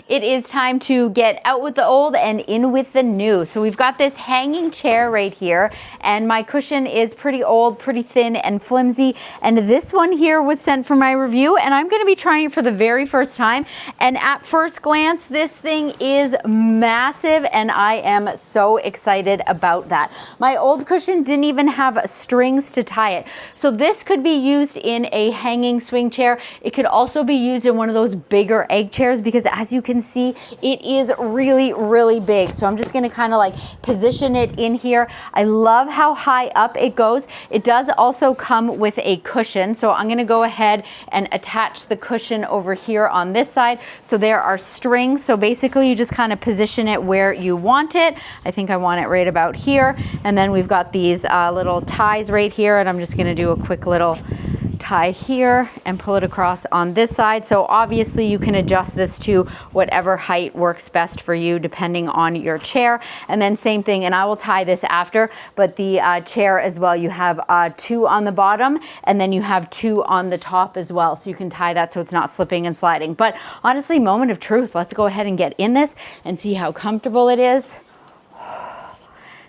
It is time to get out with the old and in with the new. So we've got this hanging chair right here, and my cushion is pretty old, pretty thin and flimsy. And this one here was sent for my review, and I'm gonna be trying it for the very first time. And at first glance, this thing is massive, and I am so excited about that. My old cushion didn't even have strings to tie it. So this could be used in a hanging swing chair. It could also be used in one of those bigger egg chairs, because as you can see, it is really, really big. So I'm just gonna kind of like position it in here. I love how high up it goes. It does also come with a cushion. So I'm gonna go ahead and attach the cushion over here on this side. So there are strings. So basically you just kind of position it where you want it. I think I want it right about here. And then we've got these little ties right here, and I'm just gonna do a quick little tie here and pull it across on this side. So obviously you can adjust this to whatever height works best for you depending on your chair. And then same thing, and I will tie this after, but the chair as well, you have 2 on the bottom, and then you have 2 on the top as well. So you can tie that so it's not slipping and sliding. But honestly, moment of truth, let's go ahead and get in this and see how comfortable it is.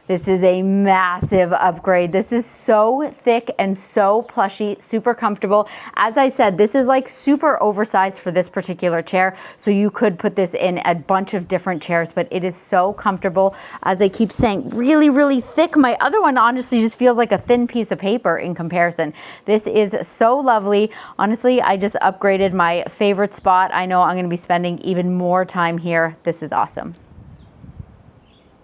This is a massive upgrade. This is so thick and so plushy, super comfortable. As I said, this is like super oversized for this particular chair. So you could put this in a bunch of different chairs, but it is so comfortable. As I keep saying, really, really thick. My other one honestly just feels like a thin piece of paper in comparison. This is so lovely. Honestly, I just upgraded my favorite spot. I know I'm gonna be spending even more time here. This is awesome.